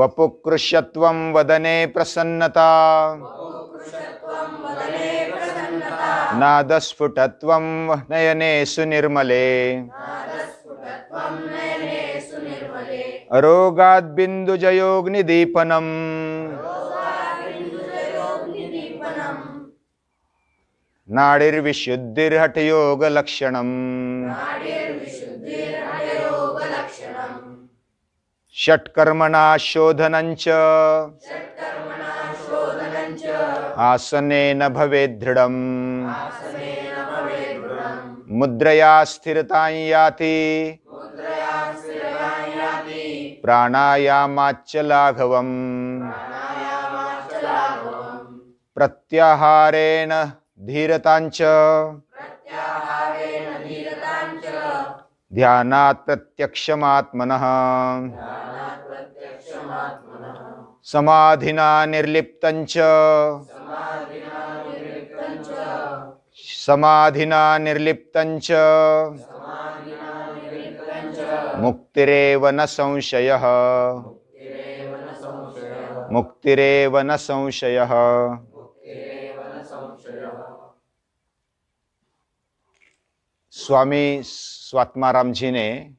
वपुकृशत्वं वदने प्रसन्नता नादस्फुटत्वं नयनेषु निर्मले अरोगाद् बिन्दुजयोग्निदीपनम् नाडीर्विशुद्धिर्हठयोगलक्षणम् षट्कर्मणा शोधनञ्च आसनेन भवेद् दृढम् मुद्रया स्थिरतां याति प्राणायामाच्च लाघवम् प्रत्याहारेण धीरताञ्च ध्यानात् प्रत्यक्षमात्मनः समाधिना निर्लिप्तञ्च मुक्तिरेव न संशयः मुक्तिरेव न संशयः। स्वामी स्वात्माराम जी ने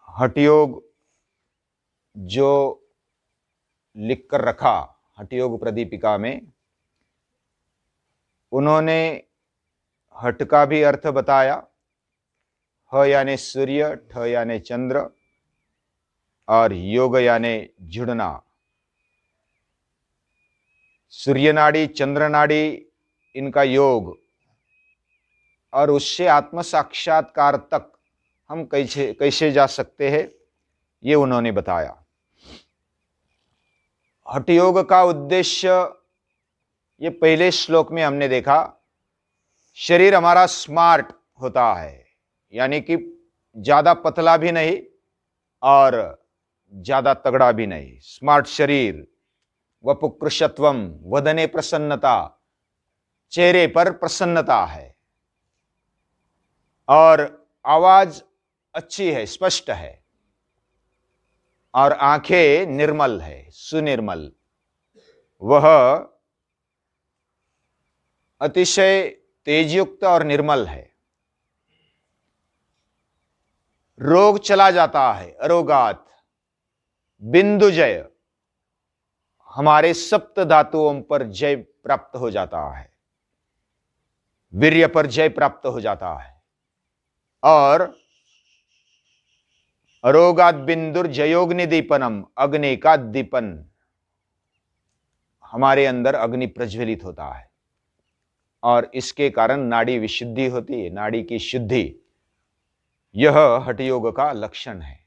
हठयोग जो लिखकर रखा हठयोग प्रदीपिका में, उन्होंने हठ का भी अर्थ बताया। ह यानी सूर्य, ठ यानी चंद्र और योग यानी जुड़ना। सूर्य नाड़ी, चंद्र नाड़ी, इनका योग, और उससे आत्म साक्षात्कार तक हम कैसे कैसे जा सकते हैं, ये उन्होंने बताया। हठ योग का उद्देश्य ये पहले श्लोक में हमने देखा, शरीर हमारा स्मार्ट होता है, यानी कि ज्यादा पतला भी नहीं और ज्यादा तगड़ा भी नहीं, स्मार्ट शरीर। वपुकृशत्वम, वदने प्रसन्नता, चेहरे पर प्रसन्नता है और आवाज अच्छी है, स्पष्ट है, और आंखें निर्मल है, सुनिर्मल। वह अतिशय तेजयुक्त और निर्मल है। रोग चला जाता है, अरोगात, बिंदु जय, हमारे सप्त धातुओं पर जय प्राप्त हो जाता है, वीर्य पर जय प्राप्त हो जाता है। और अरोगात बिंदुर जयोग्नि दीपनम, अग्नि का दीपन, हमारे अंदर अग्नि प्रज्वलित होता है और इसके कारण नाड़ी विशुद्धि होती है, नाड़ी की शुद्धि। यह हठ योग का लक्षण है,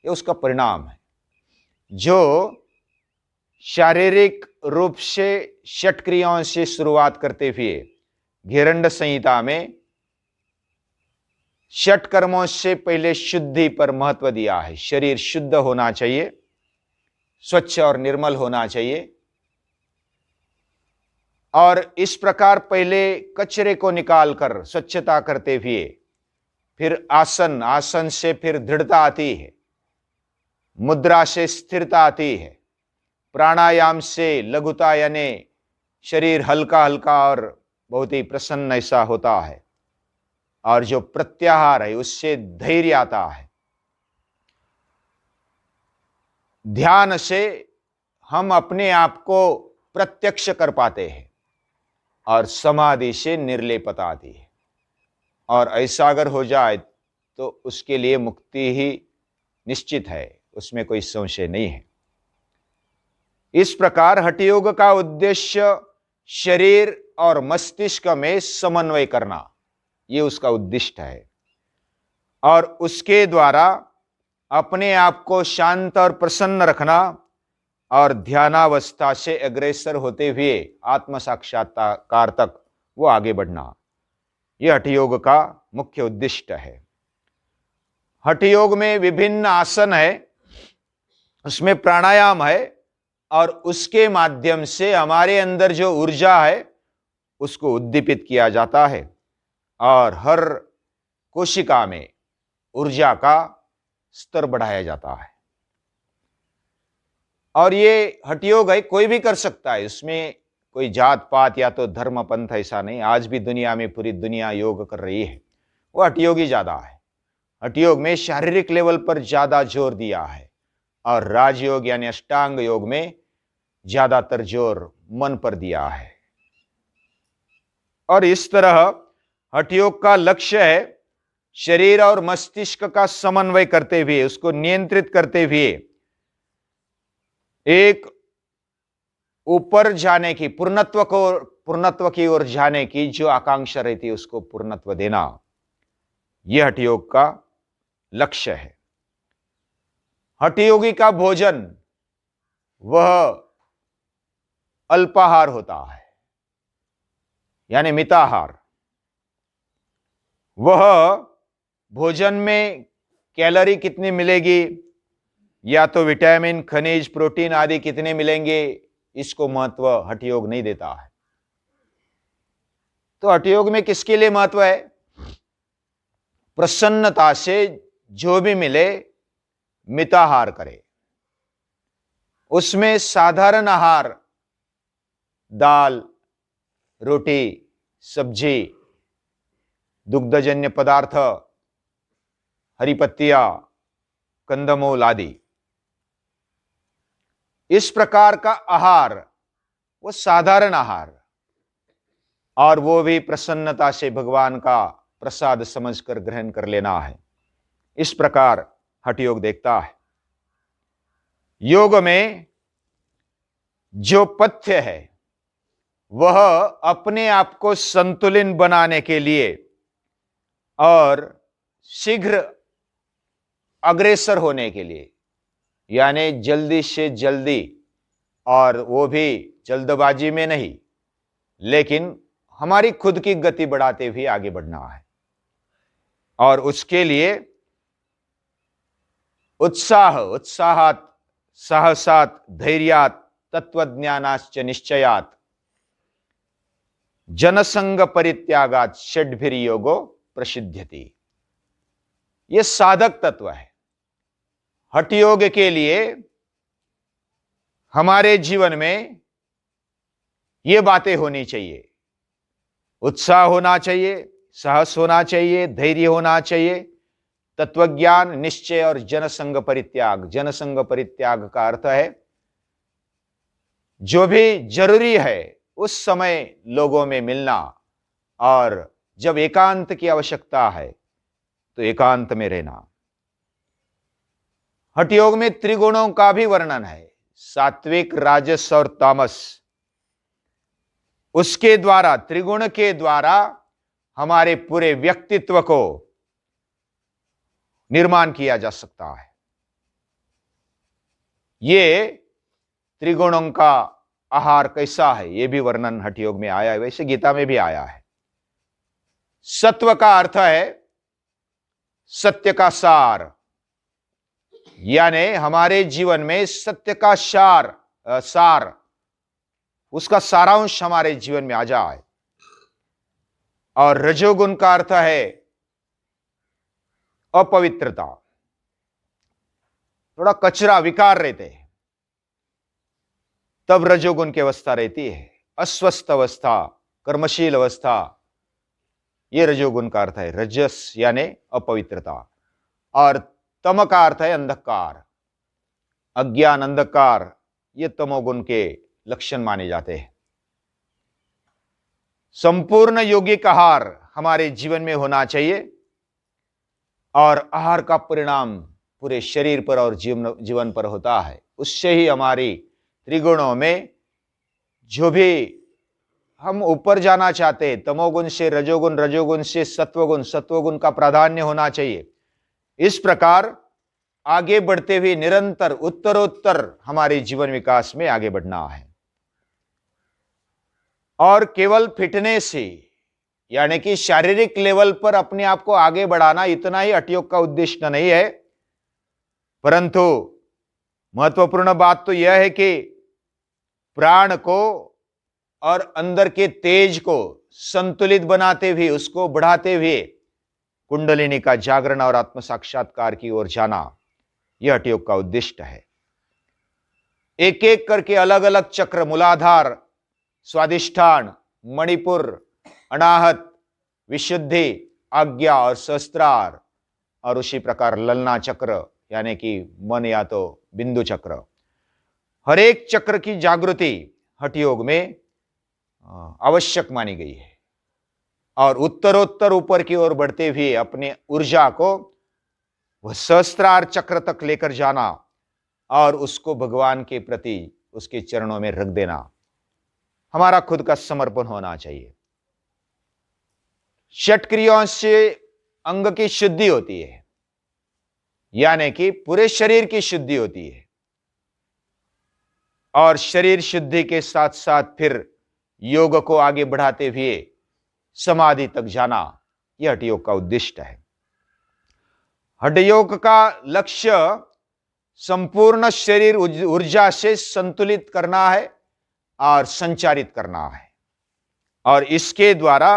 यह उसका परिणाम है। जो शारीरिक रूप से षट क्रियाओं से शुरुआत करते हुए घेरंड संहिता में षट कर्मों से पहले शुद्धि पर महत्व दिया है। शरीर शुद्ध होना चाहिए, स्वच्छ और निर्मल होना चाहिए, और इस प्रकार पहले कचरे को निकालकर स्वच्छता करते हुए फिर आसन, आसन से फिर दृढ़ता आती है, मुद्रा से स्थिरता आती है, प्राणायाम से लघुता यानी शरीर हल्का हल्का और बहुत ही प्रसन्न ऐसा होता है, और जो प्रत्याहार है उससे धैर्य आता है। ध्यान से हम अपने आप को प्रत्यक्ष कर पाते हैं और समाधि से निर्लेपता आती है, और ऐसा अगर हो जाए तो उसके लिए मुक्ति ही निश्चित है, उसमें कोई संशय नहीं है। इस प्रकार हठ योग का उद्देश्य शरीर और मस्तिष्क में समन्वय करना, ये उसका उद्दिष्ट है, और उसके द्वारा अपने आप को शांत और प्रसन्न रखना और ध्यानावस्था से अग्रसर होते हुए आत्म साक्षात्कार तक वो आगे बढ़ना, यह हठ योग का मुख्य उद्दिष्ट है। हठ योग में विभिन्न आसन है, उसमें प्राणायाम है, और उसके माध्यम से हमारे अंदर जो ऊर्जा है उसको उद्दीपित किया जाता है, और हर कोशिका में ऊर्जा का स्तर बढ़ाया जाता है। और ये हठयोग है, कोई भी कर सकता है, इसमें कोई जात पात या तो धर्म पंथ ऐसा नहीं। आज भी दुनिया में पूरी दुनिया योग कर रही है, वो हठयोग ही ज्यादा है। हठयोग में शारीरिक लेवल पर ज्यादा जोर दिया है और राजयोग यानी अष्टांग योग में ज्यादातर जोर मन पर दिया है। और इस तरह हठयोग का लक्ष्य है शरीर और मस्तिष्क का समन्वय करते हुए, उसको नियंत्रित करते हुए एक ऊपर जाने की, पूर्णत्व की ओर जाने की जो आकांक्षा रहती है उसको पूर्णत्व देना, यह हठयोग का लक्ष्य है। हठयोगी का भोजन वह अल्पाहार होता है, यानी मिताहार। वह भोजन में कैलोरी कितनी मिलेगी या तो विटामिन, खनिज, प्रोटीन आदि कितने मिलेंगे, इसको महत्व हठयोग नहीं देता है। तो हठयोग में किसके लिए महत्व है? प्रसन्नता से जो भी मिले मिताहार करे। उसमें साधारण आहार, दाल, रोटी, सब्जी, दुग्धजन्य पदार्थ, हरी पत्तियां, कंदमूल आदि, इस प्रकार का आहार वो साधारण आहार, और वो भी प्रसन्नता से भगवान का प्रसाद समझकर ग्रहण कर लेना है। इस प्रकार हठयोग देखता है। योग में जो पथ्य है वह अपने आप को संतुलित बनाने के लिए और शीघ्र अग्रसर होने के लिए, यानी जल्दी से जल्दी, और वो भी जल्दबाजी में नहीं, लेकिन हमारी खुद की गति बढ़ाते हुए आगे बढ़ना है। और उसके लिए उत्साहात, साहसात, धैर्यात, तत्वज्ञानाश्च निश्चयात, जनसंग परित्यागात षड्भिर्योगो प्रसिद्ध्यति। यह साधक तत्व है। हठयोग के लिए हमारे जीवन में ये बातें होनी चाहिए। उत्साह होना चाहिए, साहस होना चाहिए, धैर्य होना चाहिए, तत्वज्ञान, निश्चय और जनसंग परित्याग। जनसंग परित्याग का अर्थ है जो भी जरूरी है उस समय लोगों में मिलना, और जब एकांत की आवश्यकता है तो एकांत में रहना। हठयोग में त्रिगुणों का भी वर्णन है, सात्विक, राजस और तामस। उसके द्वारा, त्रिगुण के द्वारा हमारे पूरे व्यक्तित्व को निर्माण किया जा सकता है। ये त्रिगुणों का आहार कैसा है, यह भी वर्णन हठयोग में आया है, वैसे गीता में भी आया है। सत्व का अर्थ है सत्य का सार, यानी हमारे जीवन में सत्य का सार, उसका सारांश हमारे जीवन में आ जाए। और रजोगुण का अर्थ है अपवित्रता, थोड़ा कचरा, विकार रहते हैं, तब रजोगुण की अवस्था रहती है। अस्वस्थ अवस्था, कर्मशील अवस्था, यह रजोगुण का अर्थ है। रजस यानी अपवित्रता, और तम का अर्थ है अंधकार, अज्ञान, अंधकार, ये तमोगुण के लक्षण माने जाते हैं। संपूर्ण यौगिक आहार हमारे जीवन में होना चाहिए, और आहार का परिणाम पूरे शरीर पर और जीवन पर होता है। उससे ही हमारी त्रिगुणों में जो भी हम ऊपर जाना चाहते हैं, तमोगुण से रजोगुण, रजोगुण से सत्वगुण, सत्वगुण का प्राधान्य होना चाहिए। इस प्रकार आगे बढ़ते हुए निरंतर उत्तरोत्तर हमारे जीवन विकास में आगे बढ़ना है। और केवल फिटनेस ही, यानी कि शारीरिक लेवल पर अपने आप को आगे बढ़ाना, इतना ही हठयोग का उद्देश्य नहीं है, परंतु महत्वपूर्ण बात तो यह है कि प्राण को और अंदर के तेज को संतुलित बनाते हुए, उसको बढ़ाते हुए कुंडलिनी का जागरण और आत्म साक्षात्कार की ओर जाना, यह हठयोग का उद्देश्य है। एक एक करके अलग अलग चक्र, मूलाधार, स्वादिष्ठान, मणिपुर, अनाहत, विशुद्धि, आज्ञा और सहस्त्रार, और उसी प्रकार ललना चक्र यानी कि मन या तो बिंदु चक्र, हर एक चक्र की जागृति हठ योग में आवश्यक मानी गई है। और उत्तरोत्तर ऊपर की ओर बढ़ते हुए अपने ऊर्जा को वह सहस्त्रार चक्र तक लेकर जाना और उसको भगवान के प्रति उसके चरणों में रख देना, हमारा खुद का समर्पण होना चाहिए। षट क्रियाओं से अंग की शुद्धि होती है, यानी कि पूरे शरीर की शुद्धि होती है, और शरीर शुद्धि के साथ साथ फिर योग को आगे बढ़ाते हुए समाधि तक जाना, यह हठ योग का उद्दिष्ट है। हठ योग का लक्ष्य संपूर्ण शरीर ऊर्जा से संतुलित करना है और संचारित करना है, और इसके द्वारा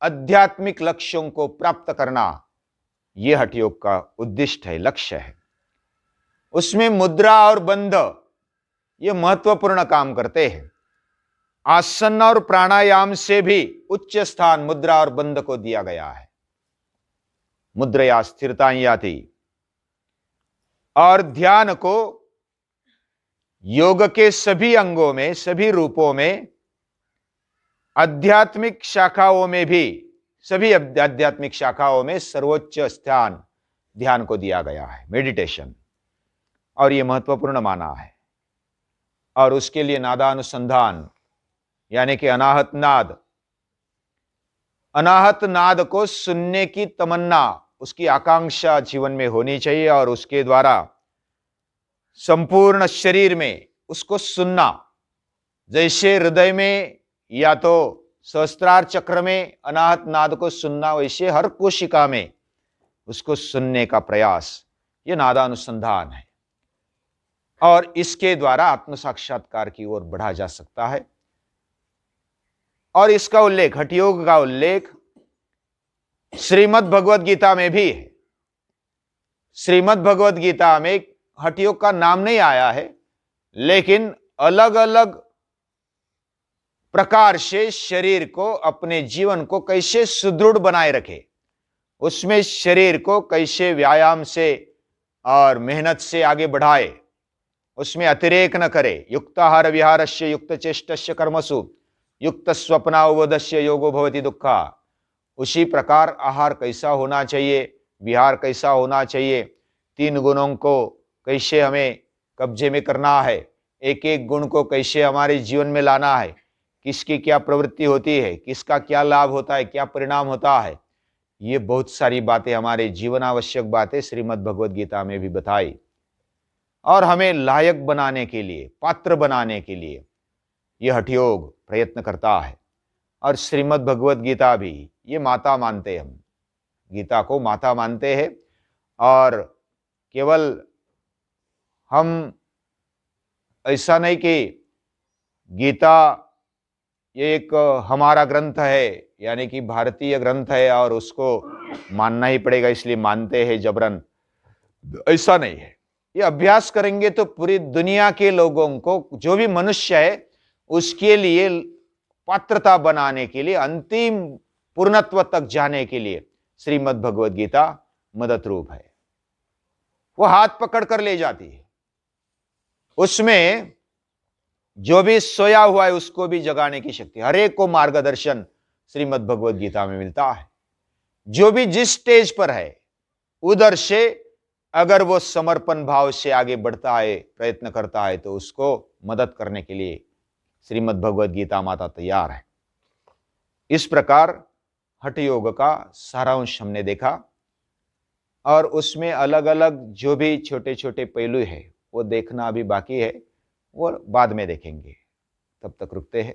आध्यात्मिक लक्ष्यों को प्राप्त करना, यह हठ योग का उद्दिष्ट है, लक्ष्य है। उसमें मुद्रा और बंध ये महत्वपूर्ण काम करते हैं। आसन और प्राणायाम से भी उच्च स्थान मुद्रा और बंध को दिया गया है। मुद्रया स्थिरता याति, और ध्यान को योग के सभी अंगों में, सभी रूपों में, आध्यात्मिक शाखाओं में भी, सभी आध्यात्मिक शाखाओं में सर्वोच्च स्थान ध्यान को दिया गया है, मेडिटेशन, और यह महत्वपूर्ण माना है। और उसके लिए नादानुसंधान यानी कि अनाहत नाद, अनाहत नाद को सुनने की तमन्ना, उसकी आकांक्षा जीवन में होनी चाहिए, और उसके द्वारा संपूर्ण शरीर में उसको सुनना, जैसे हृदय में या तो सहस्त्रार चक्र में अनाहत नाद को सुनना, वैसे हर कोशिका में उसको सुनने का प्रयास, यह नादानुसंधान है। और इसके द्वारा आत्म साक्षात्कार की ओर बढ़ा जा सकता है। और इसका उल्लेख, हठ योग का उल्लेख श्रीमद् भगवद गीता में भी है। श्रीमद् भगवद गीता में हठ योग का नाम नहीं आया है, लेकिन अलग अलग प्रकार से शरीर को, अपने जीवन को कैसे सुदृढ़ बनाए रखे, उसमें शरीर को कैसे व्यायाम से और मेहनत से आगे बढ़ाए, उसमें अतिरेक न करे, युक्ताहार विहारस्य युक्त चेष्टस्य कर्मसु युक्त स्वप्नावबोधस्य योगो भवति दुःखा। उसी प्रकार आहार कैसा होना चाहिए, विहार कैसा होना चाहिए, तीन गुणों को कैसे हमें कब्जे में करना है, एक एक गुण को कैसे हमारे जीवन में लाना है, किसकी क्या प्रवृत्ति होती है, किसका क्या लाभ होता है, क्या परिणाम होता है, ये बहुत सारी बातें, हमारे जीवन आवश्यक बातें श्रीमद् भगवद गीता में भी बताई। और हमें लायक बनाने के लिए, पात्र बनाने के लिए यह हठ योग प्रयत्न करता है। और श्रीमद् भगवद गीता भी, ये माता मानते हम, गीता को माता मानते हैं। और केवल हम ऐसा नहीं कि गीता ये एक हमारा ग्रंथ है, यानी कि भारतीय ग्रंथ है और उसको मानना ही पड़ेगा इसलिए मानते हैं जबरन, ऐसा नहीं है। ये अभ्यास करेंगे तो पूरी दुनिया के लोगों को, जो भी मनुष्य है, उसके लिए पात्रता बनाने के लिए, अंतिम पूर्णत्व तक जाने के लिए श्रीमद् भगवद गीता मदद रूप है। वो हाथ पकड़ कर ले जाती है। उसमें जो भी सोया हुआ है उसको भी जगाने की शक्ति, हर एक को मार्गदर्शन श्रीमद् भगवद गीता में मिलता है। जो भी जिस स्टेज पर है, उधर से अगर वो समर्पण भाव से आगे बढ़ता है, प्रयत्न करता है, तो उसको मदद करने के लिए श्रीमद् भगवद गीता माता तैयार है। इस प्रकार हठ योग का सारांश हमने देखा, और उसमें अलग अलग जो भी छोटे छोटे पहलू है वो देखना अभी बाकी है, वो बाद में देखेंगे। तब तक रुकते हैं।